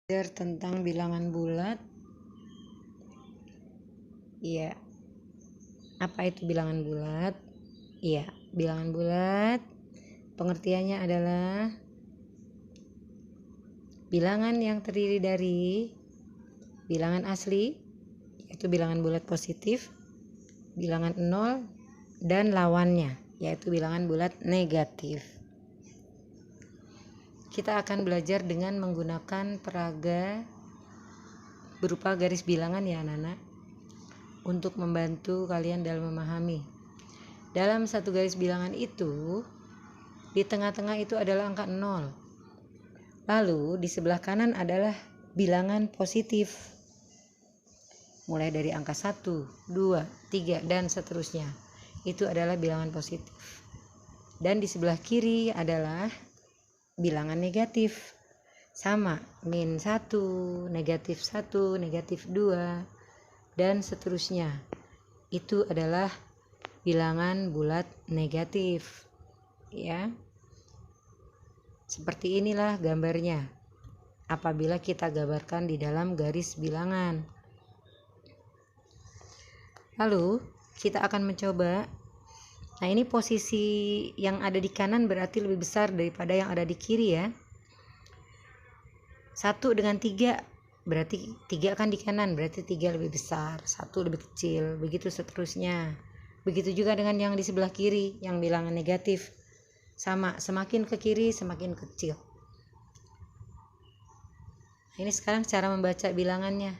Belajar tentang bilangan bulat. Iya. Apa itu bilangan bulat? Iya, bilangan bulat pengertiannya adalah bilangan yang terdiri dari bilangan asli, yaitu bilangan bulat positif, bilangan 0, dan lawannya, yaitu bilangan bulat negatif. Kita akan belajar dengan menggunakan peraga berupa garis bilangan ya anak-anak, untuk membantu kalian dalam memahami. Dalam satu garis bilangan itu, di tengah-tengah itu adalah angka 0. Lalu di sebelah kanan adalah bilangan positif. Mulai dari angka 1, 2, 3, dan seterusnya. Itu adalah bilangan positif. Dan di sebelah kiri adalah bilangan negatif. Sama, min 1, negatif 1, negatif 2, dan seterusnya. Itu adalah bilangan bulat negatif. Ya. Seperti inilah gambarnya apabila kita gambarkan di dalam garis bilangan. Lalu kita akan mencoba. Nah, ini posisi yang ada di kanan berarti lebih besar daripada yang ada di kiri ya. 1 dengan 3 berarti 3 kan di kanan, berarti 3 lebih besar, 1 lebih kecil, begitu seterusnya. Begitu juga dengan yang di sebelah kiri, yang bilangan negatif. Sama, semakin ke kiri semakin kecil. Ini sekarang cara membaca bilangannya.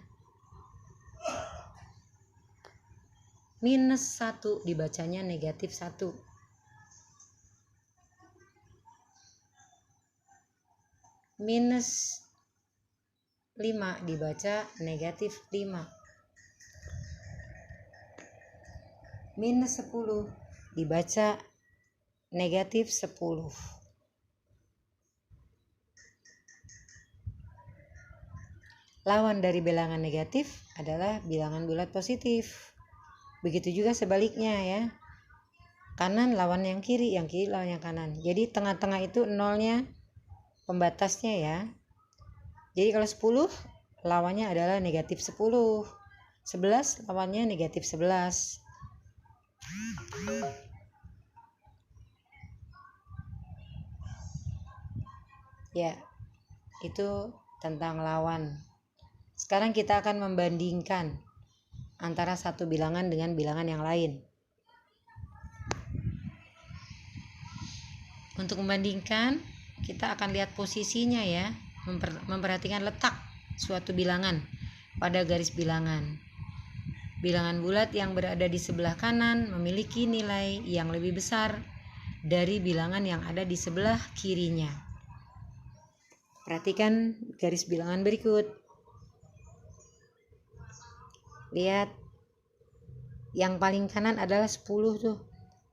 Minus 1 dibacanya negatif 1. Minus 5 dibaca negatif 5. Minus 10 dibaca negatif 10. Lawan dari bilangan negatif adalah bilangan bulat positif. Begitu juga sebaliknya ya. Kanan lawan yang kiri lawan yang kanan. Jadi tengah-tengah itu nolnya pembatasnya ya. Jadi kalau 10 lawannya adalah negatif 10. 11 lawannya negatif 11. Ya, itu tentang lawan. Sekarang kita akan membandingkan antara satu bilangan dengan bilangan yang lain. Untuk membandingkan, kita akan lihat posisinya ya, memperhatikan letak suatu bilangan pada garis bilangan. Bilangan bulat yang berada di sebelah kanan memiliki nilai yang lebih besar dari bilangan yang ada di sebelah kirinya. Perhatikan garis bilangan berikut. Lihat, yang paling kanan adalah 10 tuh,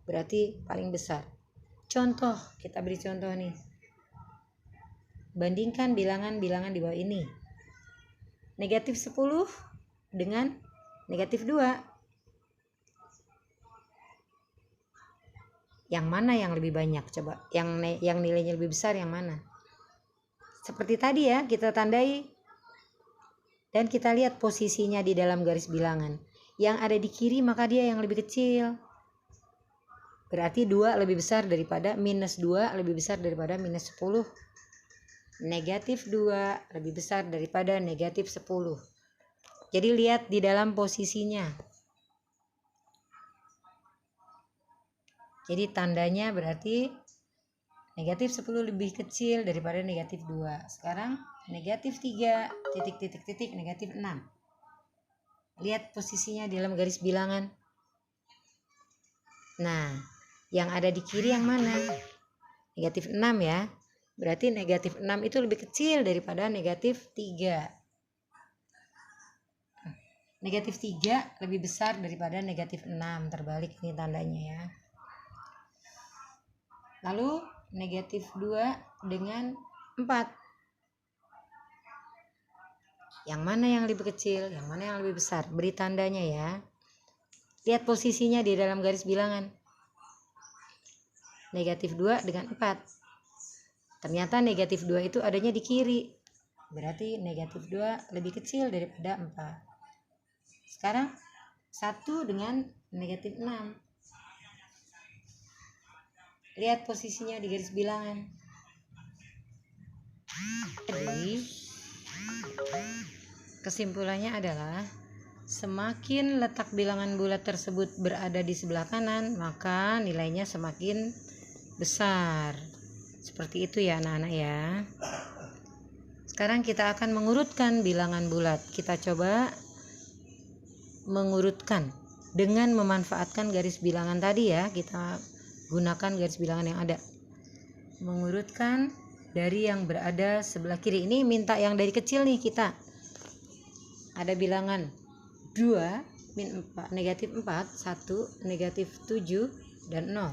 berarti paling besar. Contoh, kita beri contoh nih. Bandingkan bilangan-bilangan di bawah ini. Negatif 10 dengan negatif 2. Yang mana yang lebih banyak? Coba, yang nilainya lebih besar yang mana? Seperti tadi ya, kita tandai dan kita lihat posisinya di dalam garis bilangan. Yang ada di kiri maka dia yang lebih kecil. Berarti 2 lebih besar daripada minus 2 lebih besar daripada minus 10. Negatif 2 lebih besar daripada negatif 10. Jadi lihat di dalam posisinya. Jadi tandanya berarti negatif 10 lebih kecil daripada negatif 2. Sekarang negatif 3 titik negatif 6. Lihat posisinya di dalam garis bilangan. Nah, yang ada di kiri yang mana? Negatif 6 ya. Berarti negatif 6 itu lebih kecil daripada negatif 3. Negatif 3 lebih besar daripada negatif 6. Terbalik ini tandanya ya. Lalu negatif 2 dengan 4. Yang mana yang lebih kecil? Yang mana yang lebih besar? Beri tandanya ya. Lihat posisinya di dalam garis bilangan. Negatif 2 dengan 4. Ternyata negatif 2 itu adanya di kiri. berarti negatif 2 lebih kecil daripada 4. Sekarang 1 dengan negatif 6. Lihat posisinya di garis bilangan. Jadi kesimpulannya adalah semakin letak bilangan bulat tersebut berada di sebelah kanan, maka nilainya semakin besar. Seperti itu ya anak-anak ya. Sekarang kita akan mengurutkan bilangan bulat. Kita coba mengurutkan dengan memanfaatkan garis bilangan tadi ya. Kita gunakan garis bilangan yang ada. Mengurutkan dari yang berada sebelah kiri. Ini minta yang dari kecil nih kita. Ada bilangan 2, min 4, negatif 4, 1, negatif 7, dan 0.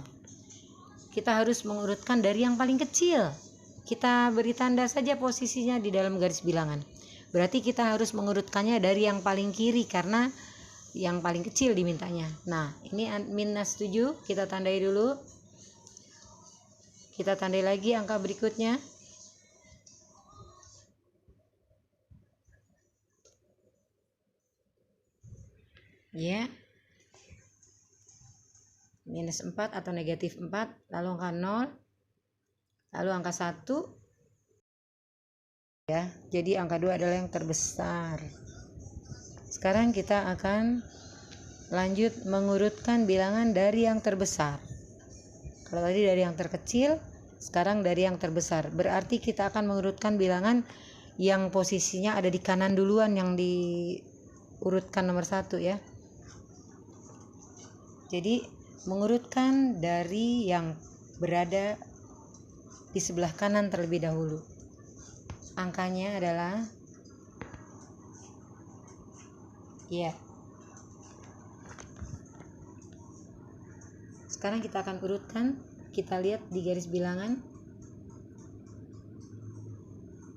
Kita harus mengurutkan dari yang paling kecil. Kita beri tanda saja posisinya di dalam garis bilangan. Berarti kita harus mengurutkannya dari yang paling kiri karena yang paling kecil dimintanya. Nah, ini minus 7, kita tandai dulu. Kita tandai lagi angka berikutnya. Ya. Minus 4 atau negatif 4, lalu angka 0, lalu angka 1. Ya, jadi angka 2 adalah yang terbesar. Sekarang kita akan lanjut mengurutkan bilangan dari yang terbesar. Kalau tadi dari yang terkecil, sekarang dari yang terbesar. Berarti kita akan mengurutkan bilangan yang posisinya ada di kanan duluan, yang diurutkan nomor 1 ya. Jadi mengurutkan dari yang berada di sebelah kanan terlebih dahulu. Angkanya adalah ya. Sekarang kita akan urutkan. Kita lihat di garis bilangan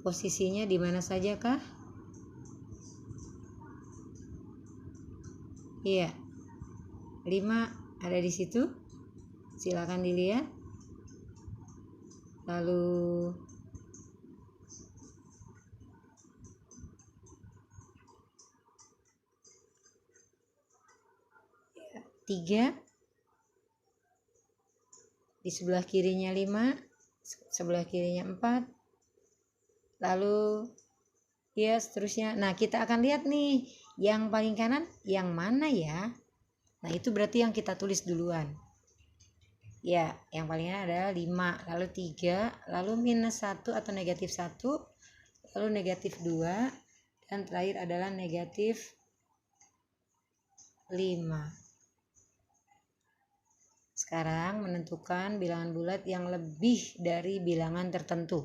posisinya di mana saja kah? Iya. 5 ada di situ. Silakan dilihat. Lalu 3 di sebelah kirinya 5, sebelah kirinya 4, lalu ya seterusnya. Nah, kita akan lihat nih yang paling kanan yang mana ya. Nah, itu berarti yang kita tulis duluan ya. Yang paling kanan adalah 5, lalu 3, lalu minus 1 atau negatif 1, lalu negatif 2, dan terakhir adalah negatif 5. Sekarang menentukan bilangan bulat yang lebih dari bilangan tertentu.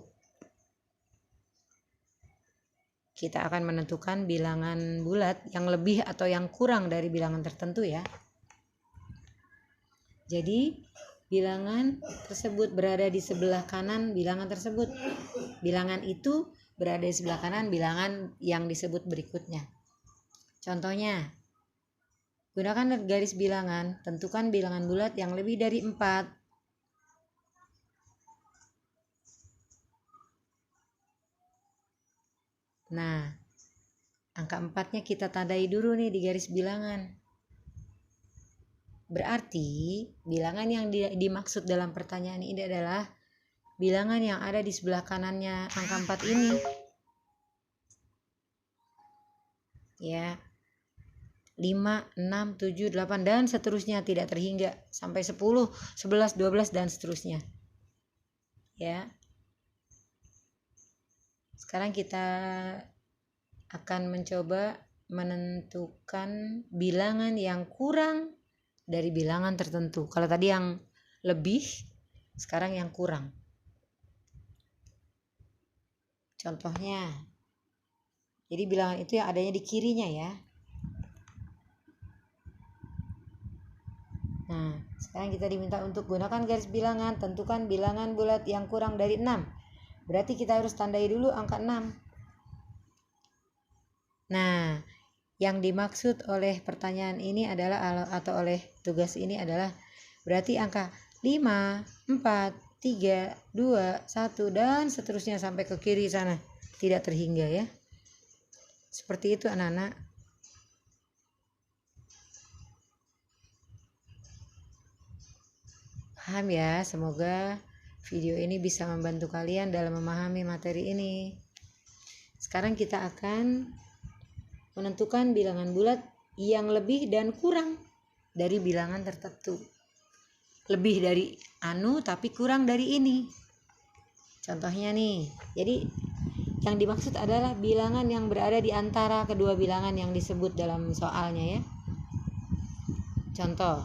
Kita akan menentukan bilangan bulat yang lebih atau yang kurang dari bilangan tertentu ya. Jadi bilangan tersebut berada di sebelah kanan bilangan tersebut. Bilangan itu berada di sebelah kanan bilangan yang disebut berikutnya. Contohnya, gunakan garis bilangan, tentukan bilangan bulat yang lebih dari 4. Nah, angka 4-nya kita tandai dulu nih di garis bilangan. Berarti bilangan yang dimaksud dalam pertanyaan ini adalah bilangan yang ada di sebelah kanannya angka 4 ini. Ya. 5, 6, 7, 8 dan seterusnya, tidak terhingga sampai 10, 11, 12 dan seterusnya. Ya. Sekarang kita akan mencoba menentukan bilangan yang kurang dari bilangan tertentu. Kalau tadi yang lebih, sekarang yang kurang. Contohnya, jadi bilangan itu yang adanya di kirinya ya. Nah, sekarang kita diminta untuk gunakan garis bilangan, tentukan bilangan bulat yang kurang dari 6. Berarti kita harus tandai dulu angka 6. Nah, yang dimaksud oleh pertanyaan ini adalah, atau oleh tugas ini adalah, berarti angka 5, 4, 3, 2, 1 dan seterusnya sampai ke kiri sana. tidak terhingga ya. Seperti itu anak-anak. Paham ya? Semoga video ini bisa membantu kalian dalam memahami materi ini. Sekarang kita akan menentukan bilangan bulat yang lebih dan kurang dari bilangan tertentu. Lebih dari anu tapi kurang dari ini. Contohnya nih, jadi yang dimaksud adalah bilangan yang berada di antara kedua bilangan yang disebut dalam soalnya ya. Contoh,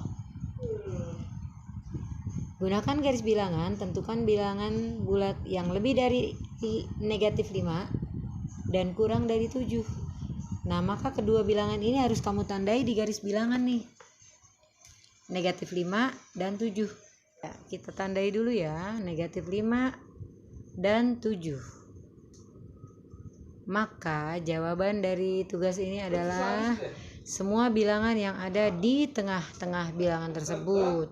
gunakan garis bilangan, tentukan bilangan bulat yang lebih dari negatif 5 dan kurang dari 7. Nah, maka kedua bilangan ini harus kamu tandai di garis bilangan nih. Negatif 5 dan 7. Ya, kita tandai dulu ya, negatif 5 dan 7. Maka jawaban dari tugas ini adalah semua bilangan yang ada di tengah-tengah bilangan tersebut.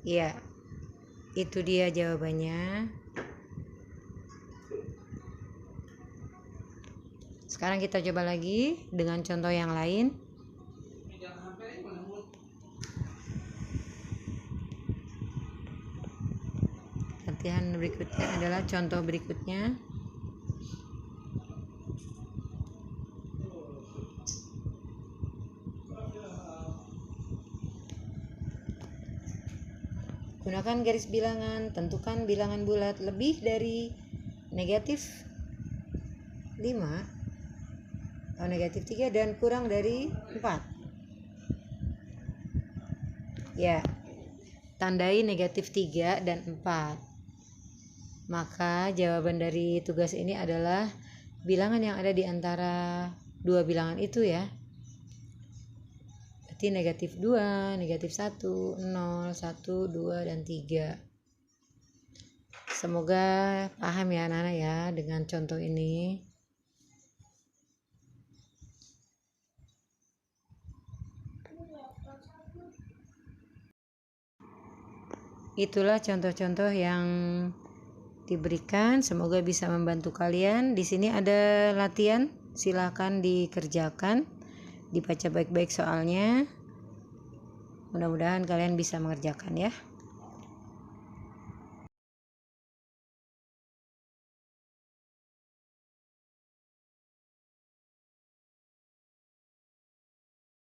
Ya, itu dia jawabannya. Sekarang kita coba lagi dengan contoh yang lain. Latihan berikutnya adalah contoh berikutnya. Gunakan garis bilangan, tentukan bilangan bulat lebih dari negatif 5 atau negatif 3 dan kurang dari 4. Ya, tandai negatif 3 dan 4. Maka jawaban dari tugas ini adalah bilangan yang ada di antara dua bilangan itu ya. Berarti negatif 2, negatif 1, 0, 1, 2, dan 3. Semoga paham ya anak-anak ya dengan contoh ini. Itulah contoh-contoh yang diberikan, semoga bisa membantu kalian. Di sini ada latihan, silakan dikerjakan, dibaca baik-baik soalnya. Mudah-mudahan kalian bisa mengerjakan ya.